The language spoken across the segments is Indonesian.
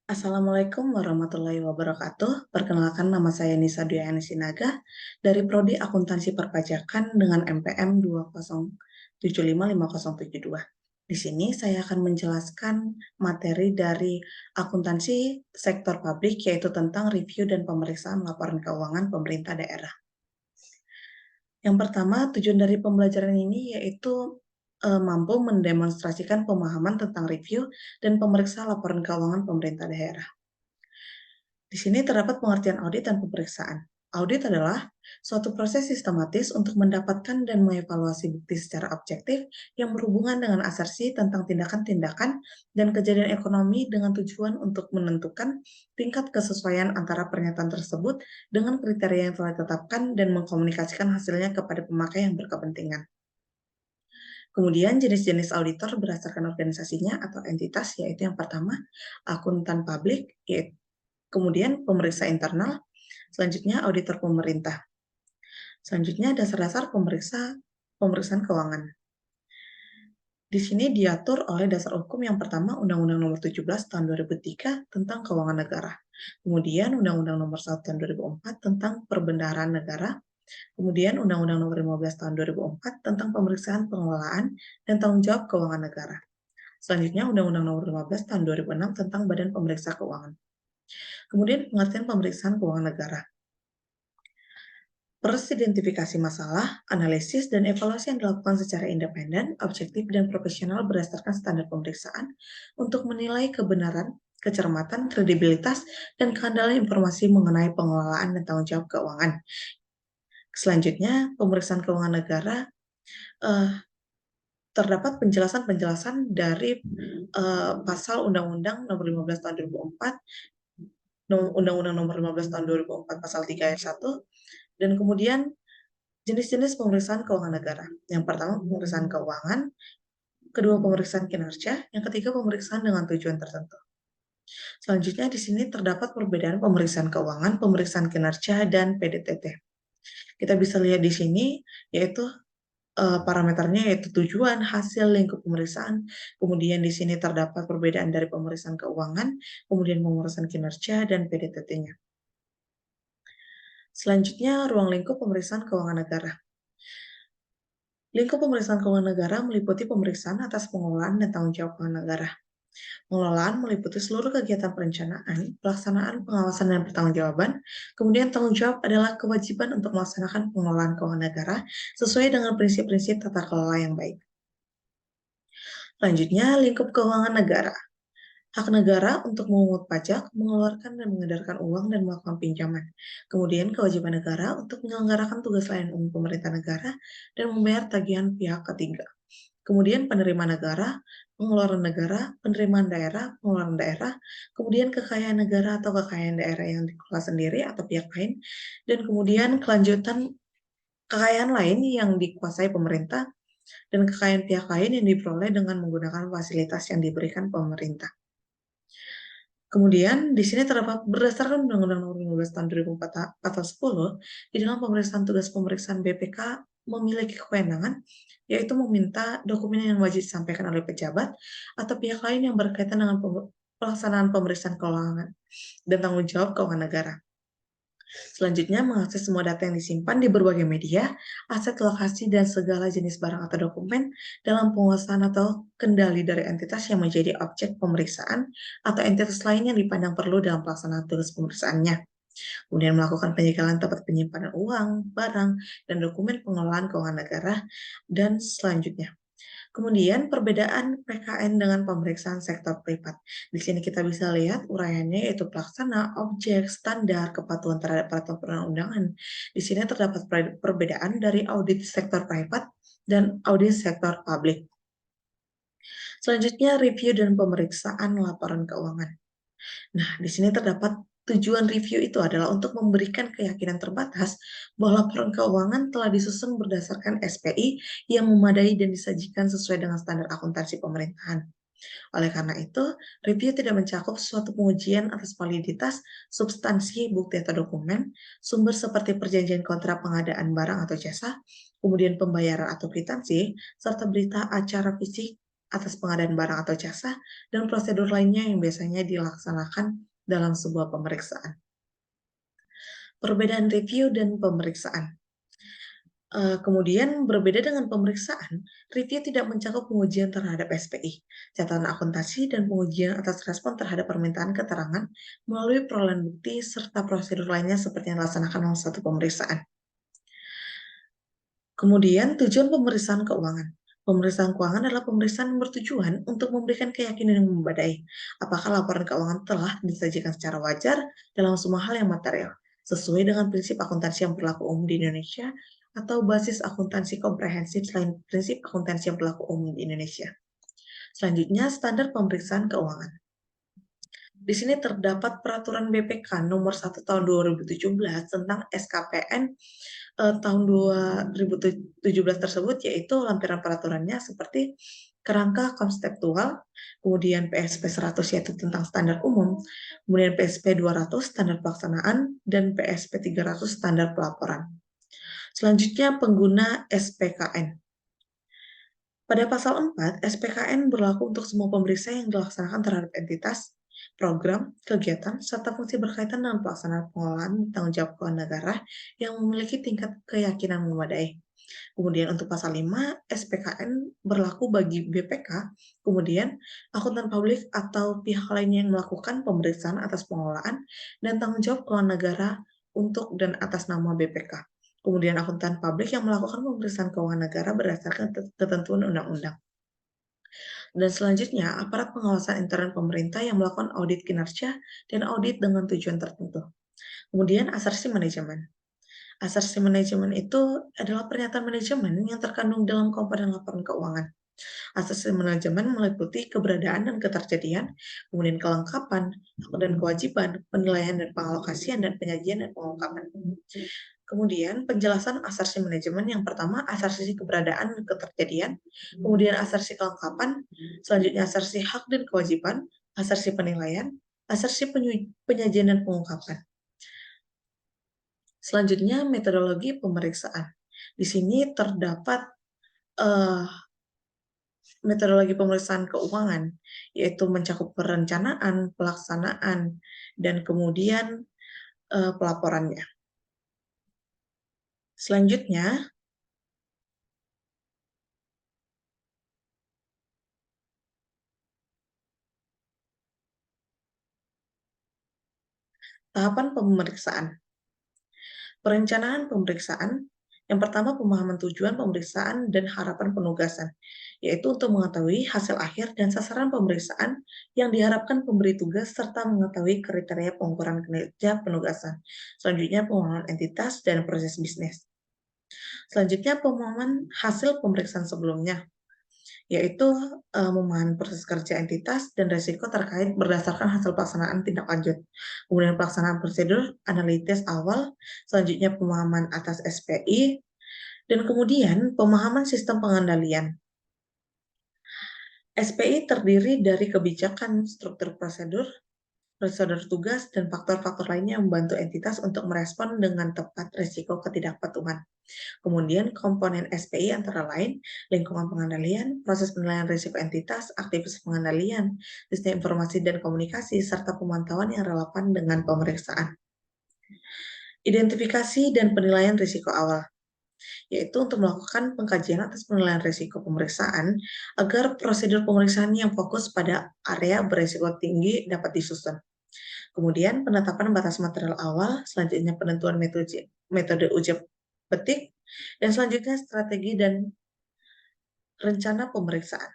Assalamualaikum warahmatullahi wabarakatuh. Perkenalkan, nama saya Nisa Duyani Sinaga dari Prodi Akuntansi Perpajakan dengan MPM 207550772. Di sini saya akan menjelaskan materi dari akuntansi sektor publik, yaitu tentang review dan pemeriksaan laporan keuangan pemerintah daerah. Yang pertama, tujuan dari pembelajaran ini yaitu mampu mendemonstrasikan pemahaman tentang review dan pemeriksaan laporan keuangan pemerintah daerah. Di sini terdapat pengertian audit dan pemeriksaan. Audit adalah suatu proses sistematis untuk mendapatkan dan mengevaluasi bukti secara objektif yang berhubungan dengan asersi tentang tindakan-tindakan dan kejadian ekonomi dengan tujuan untuk menentukan tingkat kesesuaian antara pernyataan tersebut dengan kriteria yang telah ditetapkan dan mengkomunikasikan hasilnya kepada pemakai yang berkepentingan. Kemudian jenis-jenis auditor berdasarkan organisasinya atau entitas, yaitu yang pertama, akuntan publik, kemudian pemeriksa internal, selanjutnya auditor pemerintah. Selanjutnya dasar-dasar pemeriksaan keuangan. Di sini diatur oleh dasar hukum yang pertama Undang-Undang Nomor 17 Tahun 2003 tentang Keuangan Negara. Kemudian Undang-Undang Nomor 1 Tahun 2004 tentang Perbendaharaan Negara. Kemudian Undang-Undang Nomor 15 Tahun 2004 tentang Pemeriksaan Pengelolaan dan Tanggung Jawab Keuangan Negara. Selanjutnya Undang-Undang Nomor 15 Tahun 2006 tentang Badan Pemeriksa Keuangan. Kemudian pengertian pemeriksaan keuangan negara. Proses identifikasi masalah, analisis, dan evaluasi yang dilakukan secara independen, objektif, dan profesional berdasarkan standar pemeriksaan untuk menilai kebenaran, kecermatan, kredibilitas, dan keandalan informasi mengenai pengelolaan dan tanggung jawab keuangan. Selanjutnya, pemeriksaan keuangan negara terdapat penjelasan-penjelasan dari pasal Undang-Undang Nomor 15 Tahun 2004, Undang-Undang Nomor 15 Tahun 2004 Pasal 3 Ayat 1, dan kemudian jenis-jenis pemeriksaan keuangan negara. Yang pertama, pemeriksaan keuangan, kedua, pemeriksaan kinerja, yang ketiga, pemeriksaan dengan tujuan tertentu. Selanjutnya, di sini terdapat perbedaan pemeriksaan keuangan, pemeriksaan kinerja, dan PDTT. Kita bisa lihat di sini, yaitu parameternya yaitu tujuan, hasil, lingkup pemeriksaan. Kemudian di sini terdapat perbedaan dari pemeriksaan keuangan, kemudian pemeriksaan kinerja, dan PDTT-nya. Selanjutnya, ruang lingkup pemeriksaan keuangan negara. Lingkup pemeriksaan keuangan negara meliputi pemeriksaan atas pengelolaan dan tanggung jawab keuangan negara. Pengelolaan meliputi seluruh kegiatan perencanaan, pelaksanaan, pengawasan, dan pertanggungjawaban. Kemudian tanggung jawab adalah kewajiban untuk melaksanakan pengelolaan keuangan negara sesuai dengan prinsip-prinsip tata kelola yang baik. Selanjutnya, lingkup keuangan negara. Hak negara untuk memungut pajak, mengeluarkan dan mengedarkan uang, dan melakukan pinjaman. Kemudian kewajiban negara untuk menyelenggarakan tugas layanan umum pemerintah negara dan membayar tagihan pihak ketiga. Kemudian penerimaan negara, pengeluaran negara, penerimaan daerah, pengeluaran daerah, kemudian kekayaan negara atau kekayaan daerah yang dikelola sendiri atau pihak lain, dan kemudian kelanjutan kekayaan lain yang dikuasai pemerintah, dan kekayaan pihak lain yang diperoleh dengan menggunakan fasilitas yang diberikan pemerintah. Kemudian di sini terdapat berdasarkan Undang-Undang Nomor 15 Tahun 2004 Pasal 10, di dalam pemeriksaan tugas pemeriksaan BPK memiliki kewenangan, yaitu meminta dokumen yang wajib disampaikan oleh pejabat atau pihak lain yang berkaitan dengan pelaksanaan pemeriksaan keuangan dan tanggung jawab keuangan negara. Selanjutnya, mengakses semua data yang disimpan di berbagai media, aset, lokasi, dan segala jenis barang atau dokumen dalam penguasaan atau kendali dari entitas yang menjadi objek pemeriksaan atau entitas lain yang dipandang perlu dalam pelaksanaan tugas pemeriksaannya. Kemudian melakukan penyegelan tempat penyimpanan uang, barang, dan dokumen pengelolaan keuangan negara, dan selanjutnya. Kemudian perbedaan PKN dengan pemeriksaan sektor privat. Di sini kita bisa lihat uraiannya yaitu pelaksana, objek, standar, kepatuhan terhadap peraturan perundang-undangan. Di sini terdapat perbedaan dari audit sektor privat dan audit sektor publik. Selanjutnya, review dan pemeriksaan laporan keuangan. Nah, di sini terdapat tujuan review itu adalah untuk memberikan keyakinan terbatas bahwa laporan keuangan telah disusun berdasarkan SPI yang memadai dan disajikan sesuai dengan standar akuntansi pemerintahan. Oleh karena itu, review tidak mencakup suatu pengujian atas validitas, substansi, bukti atau dokumen, sumber seperti perjanjian kontrak pengadaan barang atau jasa, kemudian pembayaran atau kwitansi, serta berita acara fisik atas pengadaan barang atau jasa, dan prosedur lainnya yang biasanya dilaksanakan dalam sebuah pemeriksaan. Perbedaan review dan pemeriksaan. Kemudian berbeda dengan pemeriksaan, review tidak mencakup pengujian terhadap SPI, catatan akuntansi, dan pengujian atas respon terhadap permintaan keterangan melalui perolehan bukti serta prosedur lainnya seperti yang dilaksanakan dalam satu pemeriksaan. Kemudian tujuan pemeriksaan keuangan. Pemeriksaan keuangan adalah pemeriksaan yang bertujuan untuk memberikan keyakinan yang memadai apakah laporan keuangan telah disajikan secara wajar dalam semua hal yang material, sesuai dengan prinsip akuntansi yang berlaku umum di Indonesia atau basis akuntansi komprehensif selain prinsip akuntansi yang berlaku umum di Indonesia. Selanjutnya, standar pemeriksaan keuangan. Di sini terdapat peraturan BPK nomor 1 tahun 2017 tentang SKPN tahun 2017 tersebut, yaitu lampiran peraturannya seperti kerangka konseptual, kemudian PSP 100 yaitu tentang standar umum, kemudian PSP 200 standar pelaksanaan, dan PSP 300 standar pelaporan. Selanjutnya, pengguna SPKN. Pada pasal 4, SPKN berlaku untuk semua pemeriksa yang dilaksanakan terhadap entitas, program, kegiatan, serta fungsi berkaitan dengan pelaksanaan pengelolaan tanggung jawab keuangan negara yang memiliki tingkat keyakinan memadai. Kemudian untuk pasal 5, SPKN berlaku bagi BPK, kemudian akuntan publik atau pihak lainnya yang melakukan pemeriksaan atas pengelolaan dan tanggung jawab keuangan negara untuk dan atas nama BPK. Kemudian akuntan publik yang melakukan pemeriksaan keuangan negara berdasarkan ketentuan undang-undang. Dan selanjutnya, aparat pengawasan intern pemerintah yang melakukan audit kinerja dan audit dengan tujuan tertentu. Kemudian asersi manajemen. Asersi manajemen itu adalah pernyataan manajemen yang terkandung dalam komponen laporan keuangan. Asersi manajemen meliputi keberadaan dan ketersediaan, kemudian kelengkapan, hak dan kewajiban, penilaian dan pengalokasian, dan penyajian dan pengungkapan. Kemudian penjelasan asersi manajemen yang pertama asersi keberadaan dan ketersediaan, kemudian asersi kelengkapan, selanjutnya asersi hak dan kewajiban, asersi penilaian, asersi penyajian dan pengungkapan. Selanjutnya metodologi pemeriksaan. Di sini terdapat metodologi pemeriksaan keuangan, yaitu mencakup perencanaan, pelaksanaan, dan kemudian pelaporannya. Selanjutnya, tahapan pemeriksaan. Perencanaan pemeriksaan, yang pertama pemahaman tujuan pemeriksaan dan harapan penugasan, yaitu untuk mengetahui hasil akhir dan sasaran pemeriksaan yang diharapkan pemberi tugas serta mengetahui kriteria pengukuran kinerja penugasan. Selanjutnya pemahaman entitas dan proses bisnis. Selanjutnya pemahaman hasil pemeriksaan sebelumnya, yaitu memahami proses kerja entitas dan risiko terkait berdasarkan hasil pelaksanaan tindak lanjut. Kemudian pelaksanaan prosedur analitis awal, selanjutnya pemahaman atas SPI, dan kemudian pemahaman sistem pengendalian. SPI terdiri dari kebijakan, struktur prosedur tugas, dan faktor-faktor lainnya yang membantu entitas untuk merespon dengan tepat risiko ketidakpatuhan. Kemudian komponen SPI antara lain lingkungan pengendalian, proses penilaian risiko entitas, aktivitas pengendalian, sistem informasi dan komunikasi, serta pemantauan yang relevan dengan pemeriksaan. Identifikasi dan penilaian risiko awal, yaitu untuk melakukan pengkajian atas penilaian risiko pemeriksaan agar prosedur pemeriksaan yang fokus pada area berisiko tinggi dapat disusun. Kemudian penetapan batas material awal, selanjutnya penentuan metode uji petik, dan selanjutnya strategi dan rencana pemeriksaan.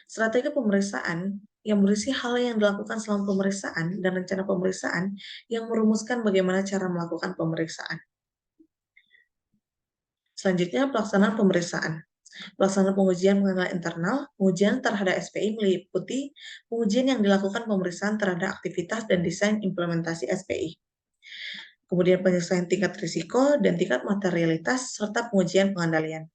Strategi pemeriksaan yang berisi hal yang dilakukan selama pemeriksaan dan rencana pemeriksaan yang merumuskan bagaimana cara melakukan pemeriksaan. Selanjutnya, pelaksanaan pemeriksaan. Pelaksanaan pengujian penilaian internal, pengujian terhadap SPI meliputi pengujian yang dilakukan pemeriksaan terhadap aktivitas dan desain implementasi SPI. Kemudian penyesuaian tingkat risiko dan tingkat materialitas, serta pengujian pengendalian.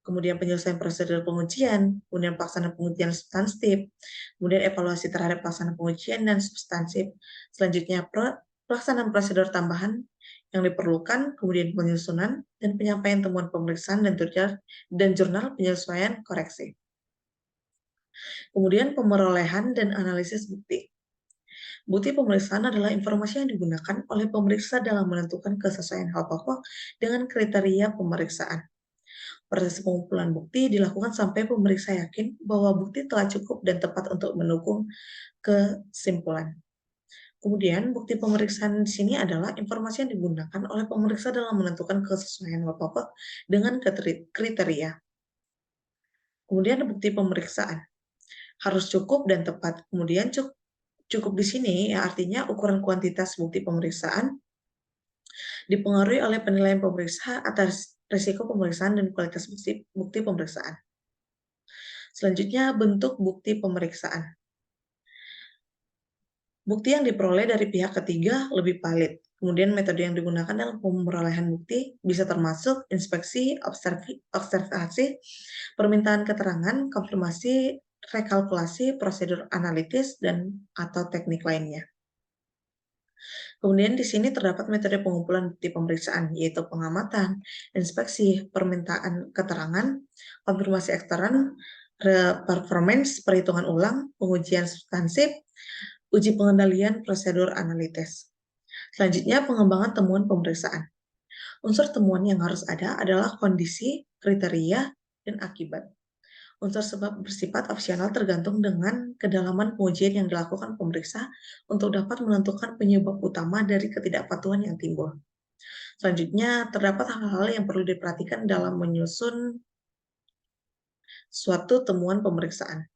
Kemudian penyelesaian prosedur pengujian, kemudian pelaksanaan pengujian substantif, kemudian evaluasi terhadap pelaksanaan pengujian dan substantif. Selanjutnya, pelaksanaan prosedur tambahan yang diperlukan, kemudian penyusunan dan penyampaian temuan pemeriksaan dan jurnal penyesuaian koreksi. Kemudian pemerolehan dan analisis bukti. Bukti pemeriksaan adalah informasi yang digunakan oleh pemeriksa dalam menentukan kesesuaian hal pokok dengan kriteria pemeriksaan. Proses pengumpulan bukti dilakukan sampai pemeriksa yakin bahwa bukti telah cukup dan tepat untuk mendukung kesimpulan. Kemudian, bukti pemeriksaan di sini adalah informasi yang digunakan oleh pemeriksa dalam menentukan kesesuaian hal pokok dengan kriteria. Kemudian, bukti pemeriksaan harus cukup dan tepat. Kemudian, cukup di sini ya artinya ukuran kuantitas bukti pemeriksaan dipengaruhi oleh penilaian pemeriksa atas risiko pemeriksaan dan kualitas bukti pemeriksaan. Selanjutnya, bentuk bukti pemeriksaan. Bukti yang diperoleh dari pihak ketiga lebih valid. Kemudian metode yang digunakan dalam pemerolehan bukti bisa termasuk inspeksi, observasi, permintaan keterangan, konfirmasi, rekalkulasi, prosedur analitis, dan atau teknik lainnya. Kemudian di sini terdapat metode pengumpulan bukti pemeriksaan, yaitu pengamatan, inspeksi, permintaan keterangan, konfirmasi ekstern, performance, perhitungan ulang, pengujian substansif, uji pengendalian, prosedur analitis. Selanjutnya, pengembangan temuan pemeriksaan. Unsur temuan yang harus ada adalah kondisi, kriteria, dan akibat. Unsur sebab bersifat opsional tergantung dengan kedalaman pengujian yang dilakukan pemeriksa untuk dapat menentukan penyebab utama dari ketidakpatuhan yang timbul. Selanjutnya, terdapat hal-hal yang perlu diperhatikan dalam menyusun suatu temuan pemeriksaan.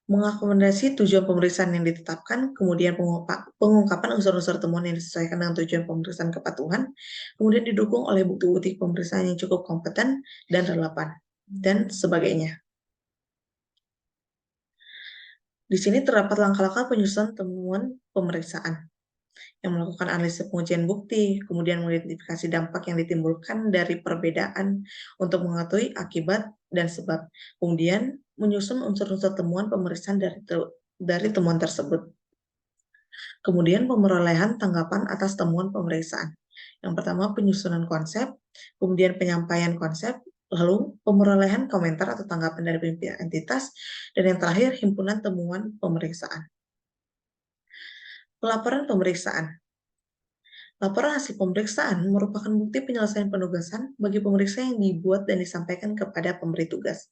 Mengakomodasi tujuan pemeriksaan yang ditetapkan, kemudian pengungkapan unsur-unsur temuan yang disesuaikan dengan tujuan pemeriksaan kepatuhan, kemudian didukung oleh bukti-bukti pemeriksaan yang cukup kompeten dan relevan, dan sebagainya. Di sini terdapat langkah-langkah penyusunan temuan pemeriksaan yang melakukan analisis pengujian bukti, kemudian mengidentifikasi dampak yang ditimbulkan dari perbedaan untuk mengetahui akibat dan sebab, kemudian menyusun unsur-unsur temuan pemeriksaan dari temuan tersebut. Kemudian pemerolehan tanggapan atas temuan pemeriksaan. Yang pertama penyusunan konsep, kemudian penyampaian konsep, lalu pemerolehan komentar atau tanggapan dari pimpinan entitas, dan yang terakhir himpunan temuan pemeriksaan. Pelaporan pemeriksaan. Laporan hasil pemeriksaan merupakan bukti penyelesaian penugasan bagi pemeriksa yang dibuat dan disampaikan kepada pemberi tugas.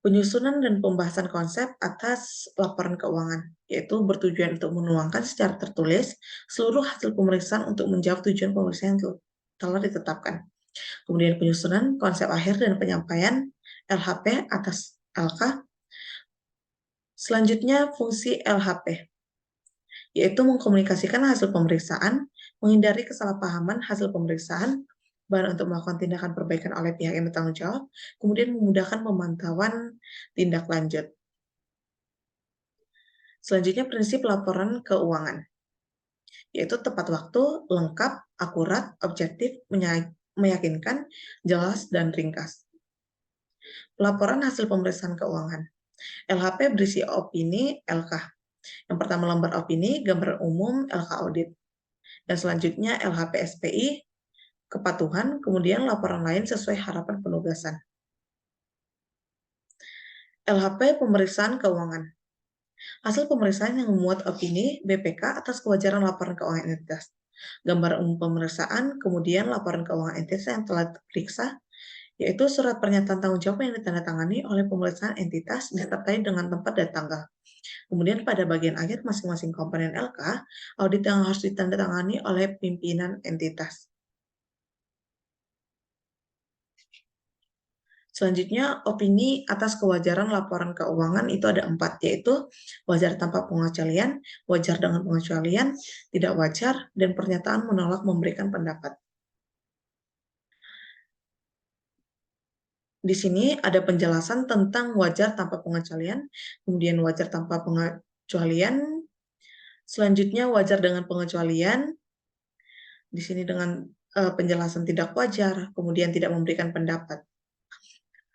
Penyusunan dan pembahasan konsep atas laporan keuangan, yaitu bertujuan untuk menuangkan secara tertulis seluruh hasil pemeriksaan untuk menjawab tujuan pemeriksaan yang telah ditetapkan. Kemudian penyusunan konsep akhir dan penyampaian LHP atas LK. Selanjutnya fungsi LHP, yaitu mengkomunikasikan hasil pemeriksaan, menghindari kesalahpahaman hasil pemeriksaan, bahan untuk melakukan tindakan perbaikan oleh pihak yang bertanggung jawab, kemudian memudahkan pemantauan tindak lanjut. Selanjutnya prinsip laporan keuangan, yaitu tepat waktu, lengkap, akurat, objektif, meyakinkan, jelas, dan ringkas. Laporan hasil pemeriksaan keuangan. LHP berisi opini LK. Yang pertama lembar opini, gambaran umum, LK audit. Dan selanjutnya LHP SPI, kepatuhan, kemudian laporan lain sesuai harapan penugasan. LHP pemeriksaan keuangan. Hasil pemeriksaan yang memuat opini BPK atas kewajaran laporan keuangan entitas. Gambar umum pemeriksaan, kemudian laporan keuangan entitas yang telah diperiksa, yaitu surat pernyataan tanggung jawab yang ditandatangani oleh pemeriksaan entitas disertai dengan tempat dan tanggal. Kemudian pada bagian akhir masing-masing komponen LK, audit yang harus ditandatangani oleh pimpinan entitas. Selanjutnya, opini atas kewajaran laporan keuangan itu ada 4, yaitu wajar tanpa pengecualian, wajar dengan pengecualian, tidak wajar, dan pernyataan menolak memberikan pendapat. Di sini ada penjelasan tentang wajar tanpa pengecualian, kemudian wajar tanpa pengecualian, selanjutnya wajar dengan pengecualian, di sini dengan penjelasan tidak wajar, kemudian tidak memberikan pendapat.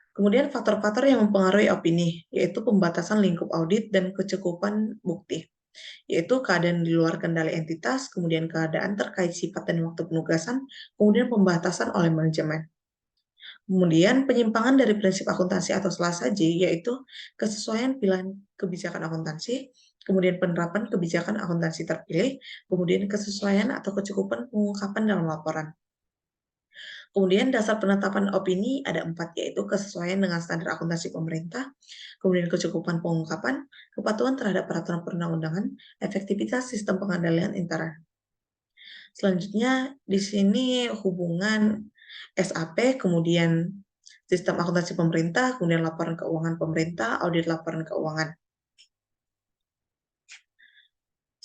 Kemudian faktor-faktor yang mempengaruhi opini, yaitu pembatasan lingkup audit dan kecukupan bukti. yaitu keadaan di luar kendali entitas, kemudian keadaan terkait sifat dan waktu penugasan, kemudian pembatasan oleh manajemen. Kemudian penyimpangan dari prinsip akuntansi atau salah saji, yaitu kesesuaian pilihan kebijakan akuntansi, kemudian penerapan kebijakan akuntansi terpilih, kemudian kesesuaian atau kecukupan pengungkapan dalam laporan. Kemudian dasar penetapan opini ada 4, yaitu kesesuaian dengan standar akuntansi pemerintah, kemudian kecukupan pengungkapan, kepatuhan terhadap peraturan perundang-undangan, efektivitas sistem pengendalian intern. Selanjutnya di sini hubungan SAP, kemudian sistem akuntansi pemerintah, kemudian laporan keuangan pemerintah, audit laporan keuangan.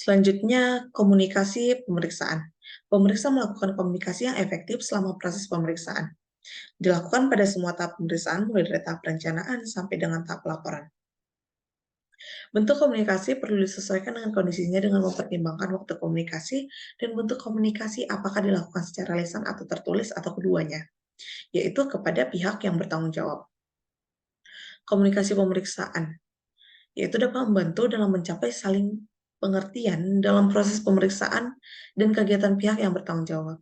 Selanjutnya, komunikasi pemeriksaan. Pemeriksa melakukan komunikasi yang efektif selama proses pemeriksaan. Dilakukan pada semua tahap pemeriksaan, mulai dari tahap perencanaan sampai dengan tahap laporan. Bentuk komunikasi perlu disesuaikan dengan kondisinya dengan mempertimbangkan waktu komunikasi dan bentuk komunikasi apakah dilakukan secara lisan atau tertulis atau keduanya, yaitu kepada pihak yang bertanggung jawab. Komunikasi pemeriksaan, yaitu dapat membantu dalam mencapai saling pengertian dalam proses pemeriksaan dan kegiatan pihak yang bertanggung jawab.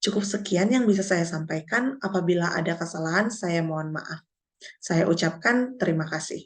Cukup sekian yang bisa saya sampaikan. Apabila ada kesalahan, saya mohon maaf. Saya ucapkan terima kasih.